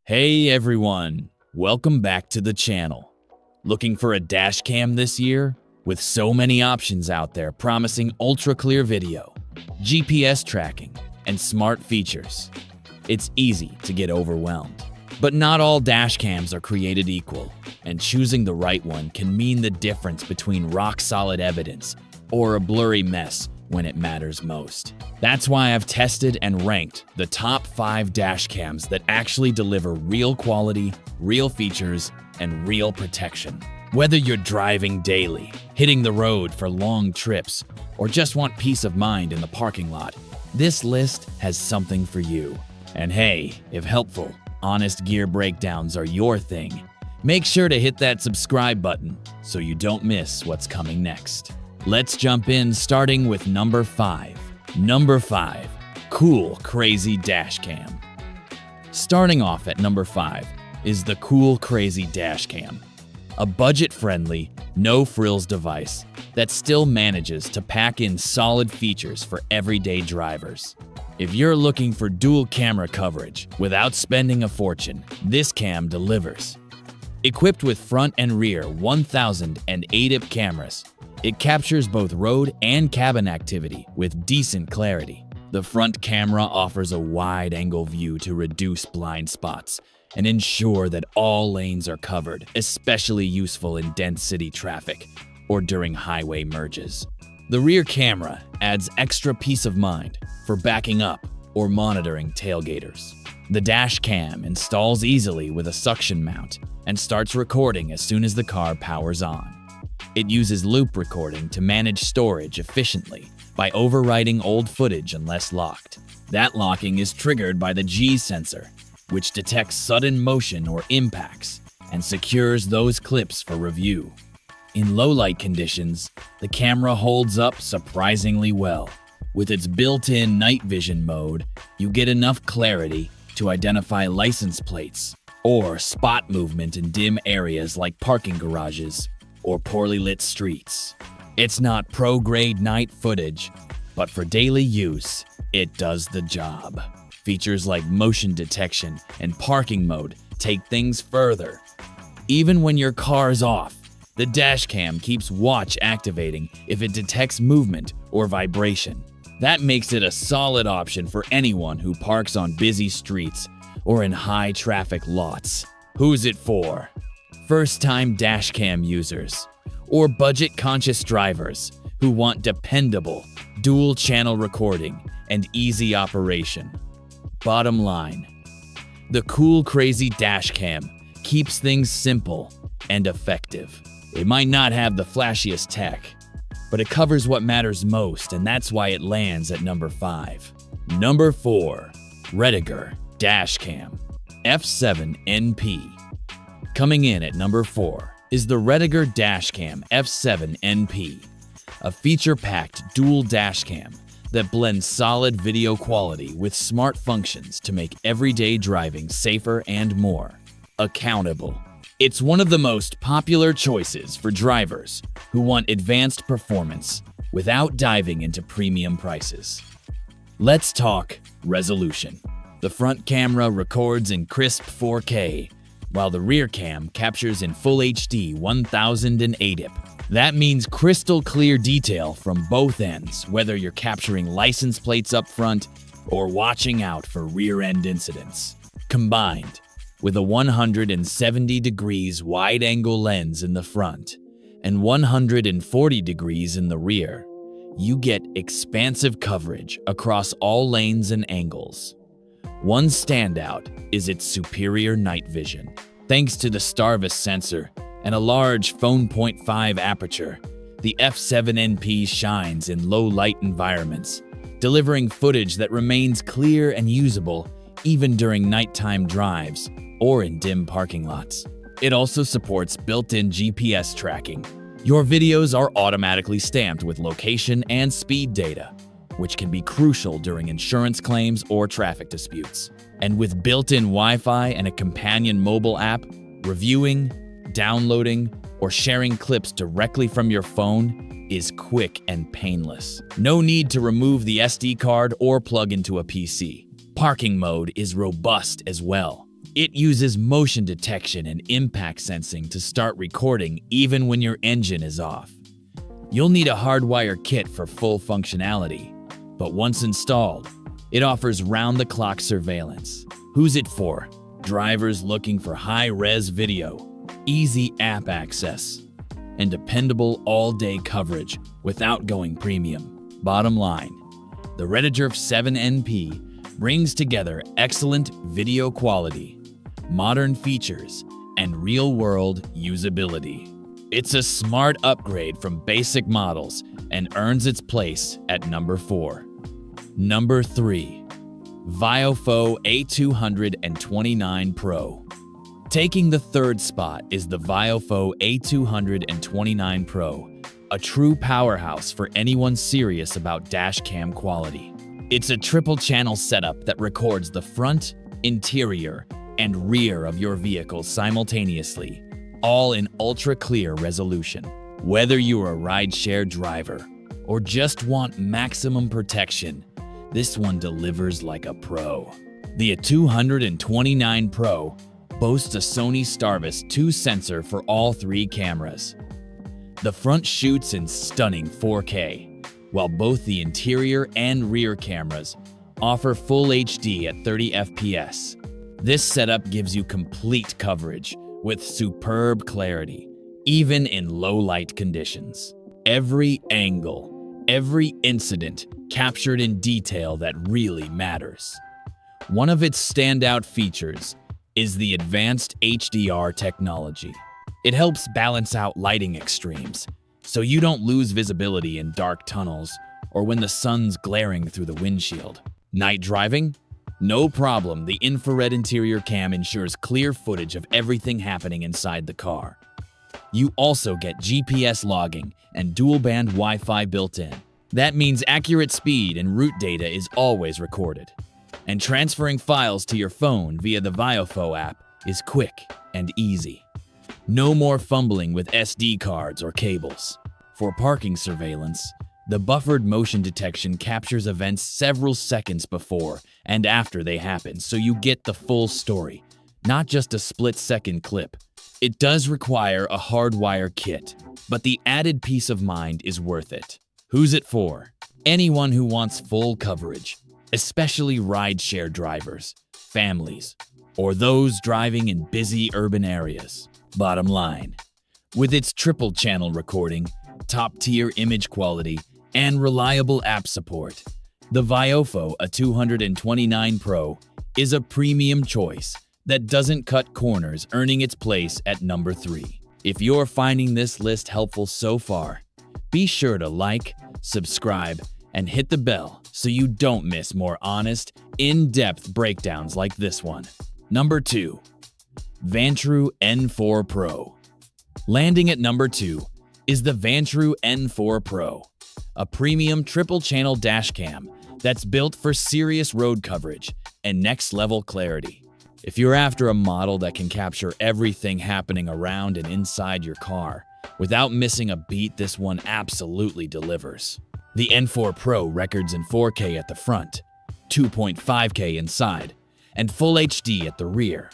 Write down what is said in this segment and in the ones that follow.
Hey everyone, welcome back to the channel. Looking for a dash cam this year? With so many options out there promising ultra-clear video, GPS tracking, and smart features, it's easy to get overwhelmed. But not all dash cams are created equal, and choosing the right one can mean the difference between rock-solid evidence or a blurry mess when it matters most. That's why I've tested and ranked the top 5 dash cams that actually deliver real quality, real features, and real protection. Whether you're driving daily, hitting the road for long trips, or just want peace of mind in the parking lot, this list has something for you. And hey, if helpful, honest gear breakdowns are your thing, make sure to hit that subscribe button so you don't miss what's coming next. Let's jump in, starting with number 5. Number 5, COOLCRAZY Dash Cam. Starting off at number 5 is the COOLCRAZY Dash Cam, a budget-friendly, no-frills device that still manages to pack in solid features for everyday drivers. If you're looking for dual camera coverage without spending a fortune, this cam delivers. Equipped with front and rear 1000 and ADIP cameras, it captures both road and cabin activity with decent clarity. The front camera offers a wide-angle view to reduce blind spots and ensure that all lanes are covered, especially useful in dense city traffic or during highway merges. The rear camera adds extra peace of mind for backing up or monitoring tailgaters. The dash cam installs easily with a suction mount and starts recording as soon as the car powers on. It uses loop recording to manage storage efficiently by overwriting old footage unless locked. That locking is triggered by the G sensor, which detects sudden motion or impacts and secures those clips for review. In low-light conditions, the camera holds up surprisingly well. With its built-in night vision mode, you get enough clarity to identify license plates or spot movement in dim areas like parking garages or poorly lit streets. It's not pro-grade night footage, but for daily use, it does the job. Features like motion detection and parking mode take things further. Even when your car's off, the dash cam keeps watch activating if it detects movement or vibration. That makes it a solid option for anyone who parks on busy streets or in high-traffic lots. Who's it for? First-time dash cam users, or budget-conscious drivers who want dependable, dual-channel recording and easy operation. Bottom line, the COOLCRAZY Dash Cam keeps things simple and effective. It might not have the flashiest tech, but it covers what matters most, and that's why it lands at number 5. Number 4, REDTIGER Dash Cam F7NP. Coming in at number 4 is the REDTIGER Dash Cam F7NP, a feature-packed dual dash cam that blends solid video quality with smart functions to make everyday driving safer and more accountable. It's one of the most popular choices for drivers who want advanced performance without diving into premium prices. Let's talk resolution. The front camera records in crisp 4K, while the rear cam captures in Full HD 1000 and ADIP. That means crystal clear detail from both ends, whether you're capturing license plates up front or watching out for rear-end incidents. Combined with a 170 degrees wide-angle lens in the front and 140 degrees in the rear, you get expansive coverage across all lanes and angles. One standout is its superior night vision. Thanks to the Starvis sensor and a large f/.5 aperture, the F7NP shines in low-light environments, delivering footage that remains clear and usable even during nighttime drives or in dim parking lots. It also supports built-in GPS tracking. Your videos are automatically stamped with location and speed data, which can be crucial during insurance claims or traffic disputes. And with built-in Wi-Fi and a companion mobile app, reviewing, downloading, or sharing clips directly from your phone is quick and painless. No need to remove the SD card or plug into a PC. Parking mode is robust as well. It uses motion detection and impact sensing to start recording even when your engine is off. You'll need a hardwire kit for full functionality, but once installed, it offers round-the-clock surveillance. Who's it for? Drivers looking for high-res video, easy app access, and dependable all-day coverage without going premium. Bottom line, the REDTIGER 7NP brings together excellent video quality, modern features, and real-world usability. It's a smart upgrade from basic models and earns its place at number 4. Number 3. VIOFO A229 Pro. Taking the third spot is the VIOFO A229 Pro, a true powerhouse for anyone serious about dash cam quality. It's a triple-channel setup that records the front, interior, and rear of your vehicle simultaneously, all in ultra-clear resolution. Whether you're a rideshare driver or just want maximum protection, this one delivers like a pro. The A229 Pro boasts a Sony Starvis 2 sensor for all 3 cameras. The front shoots in stunning 4K, while both the interior and rear cameras offer full HD at 30 FPS. This setup gives you complete coverage with superb clarity, even in low-light conditions. Every angle, every incident captured in detail that really matters. One of its standout features is the advanced HDR technology. It helps balance out lighting extremes, so you don't lose visibility in dark tunnels or when the sun's glaring through the windshield. Night driving? No problem, the infrared interior cam ensures clear footage of everything happening inside the car. You also get GPS logging and dual-band Wi-Fi built in. That means accurate speed and route data is always recorded. And transferring files to your phone via the VIOFO app is quick and easy. No more fumbling with SD cards or cables. For parking surveillance, the buffered motion detection captures events several seconds before and after they happen, so you get the full story, not just a split-second clip. It does require a hardwire kit, but the added peace of mind is worth it. Who's it for? Anyone who wants full coverage, especially rideshare drivers, families, or those driving in busy urban areas. Bottom line, with its triple-channel recording, top-tier image quality, and reliable app support, the VIOFO A229 Pro is a premium choice that doesn't cut corners, earning its place at number 3. If you're finding this list helpful so far, be sure to like, subscribe, and hit the bell so you don't miss more honest, in-depth breakdowns like this one. Number 2. VANTRUE N4 Pro. Landing at number 2 is the VANTRUE N4 Pro, a premium triple-channel dash cam that's built for serious road coverage and next-level clarity. If you're after a model that can capture everything happening around and inside your car without missing a beat, this one absolutely delivers. The N4 Pro records in 4K at the front, 2.5K inside, and Full HD at the rear,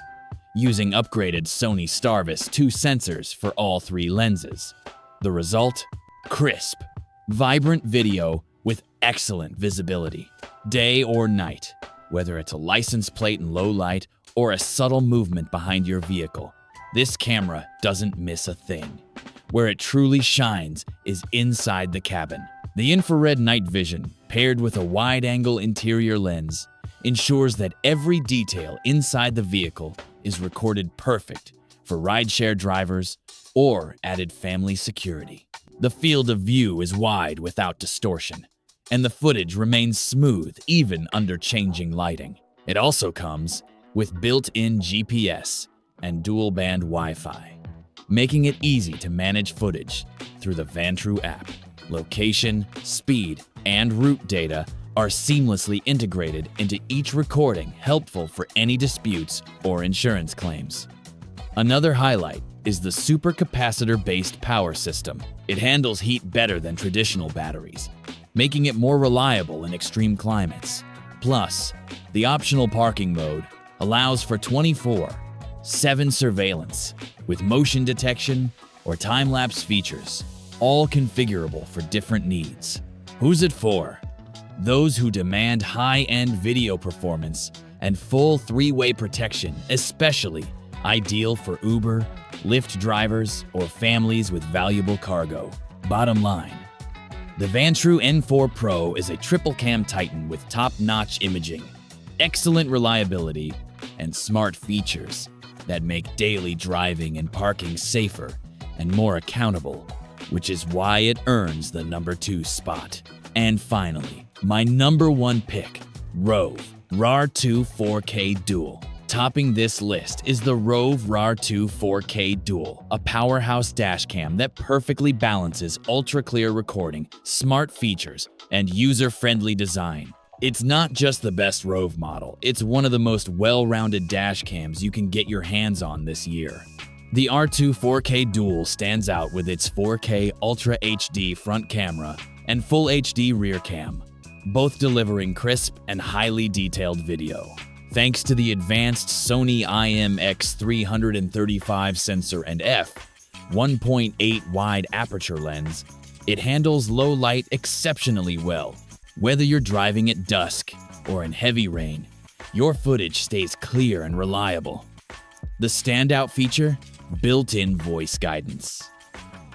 using upgraded Sony Starvis 2 sensors for all 3 lenses. The result? Crisp, vibrant video with excellent visibility, day or night. Whether it's a license plate in low light or a subtle movement behind your vehicle, this camera doesn't miss a thing. Where it truly shines is inside the cabin. The infrared night vision, paired with a wide-angle interior lens, ensures that every detail inside the vehicle is recorded perfect for rideshare drivers or added family security. The field of view is wide without distortion, and the footage remains smooth even under changing lighting. It also comes with built-in GPS and dual-band Wi-Fi, making it easy to manage footage through the VANTRUE app. Location, speed, and route data are seamlessly integrated into each recording, helpful for any disputes or insurance claims. Another highlight is the supercapacitor-based power system. It handles heat better than traditional batteries, making it more reliable in extreme climates. Plus, the optional parking mode allows for 24/7 surveillance with motion detection or time-lapse features, all configurable for different needs. Who's it for? Those who demand high-end video performance and full three-way protection, especially ideal for Uber, Lyft drivers, or families with valuable cargo. Bottom line, the VANTRUE N4 Pro is a triple-cam titan with top-notch imaging, excellent reliability, and smart features that make daily driving and parking safer and more accountable, which is why it earns the number 2 spot. And finally, my number 1 pick, ROVE RAR2 4K Dual. Topping this list is the ROVE RAR2 4K Dual, a powerhouse dashcam that perfectly balances ultra-clear recording, smart features, and user-friendly design. It's not just the best ROVE model, it's one of the most well-rounded dashcams you can get your hands on this year. The R2 4K Dual stands out with its 4K Ultra HD front camera and Full HD rear cam, both delivering crisp and highly detailed video. Thanks to the advanced Sony IMX335 sensor and f1.8 wide aperture lens, it handles low light exceptionally well. Whether you're driving at dusk or in heavy rain, your footage stays clear and reliable. The standout feature? Built-in voice guidance.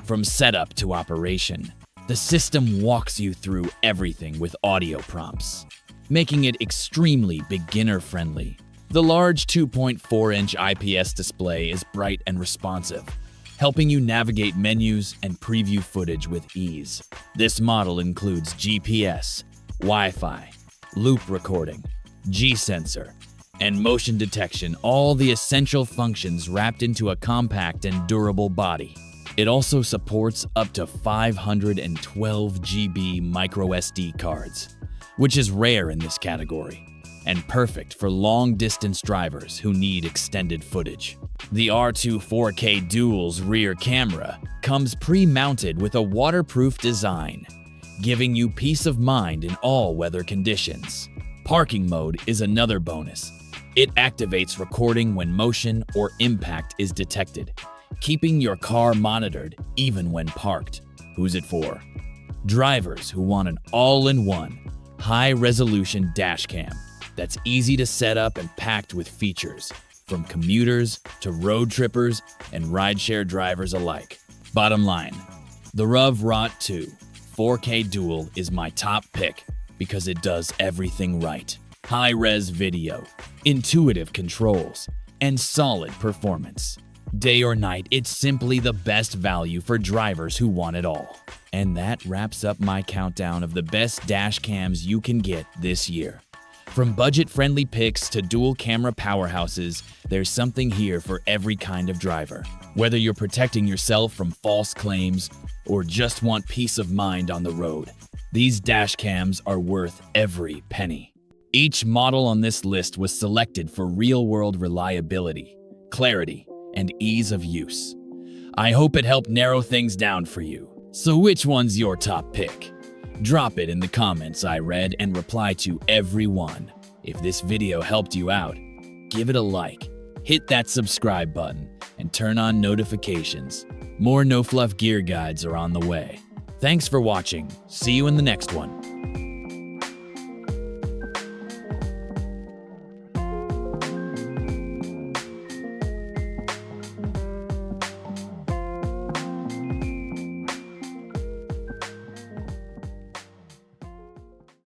From setup to operation, the system walks you through everything with audio prompts, making it extremely beginner-friendly. The large 2.4-inch IPS display is bright and responsive, helping you navigate menus and preview footage with ease. This model includes GPS, Wi-Fi, loop recording, G-sensor, and motion detection, all the essential functions wrapped into a compact and durable body. It also supports up to 512 GB microSD cards, which is rare in this category, and perfect for long-distance drivers who need extended footage. The R2 4K Dual's rear camera comes pre-mounted with a waterproof design, giving you peace of mind in all weather conditions. Parking mode is another bonus. It activates recording when motion or impact is detected, keeping your car monitored even when parked. Who's it for? Drivers who want an all-in-one, high-resolution dashcam that's easy to set up and packed with features, from commuters to road trippers and rideshare drivers alike. Bottom line, the ROVE RAR2 4K Dual is my top pick because it does everything right. High-res video, intuitive controls, and solid performance. Day or night, it's simply the best value for drivers who want it all. And that wraps up my countdown of the best dash cams you can get this year. From budget-friendly picks to dual-camera powerhouses, there's something here for every kind of driver. Whether you're protecting yourself from false claims or just want peace of mind on the road, these dash cams are worth every penny. Each model on this list was selected for real-world reliability, clarity, and ease of use. I hope it helped narrow things down for you. So which one's your top pick? Drop it in the comments I read and reply to every one. If this video helped you out, give it a like, hit that subscribe button, and turn on notifications. More no-fluff gear guides are on the way. Thanks for watching. See you in the next one.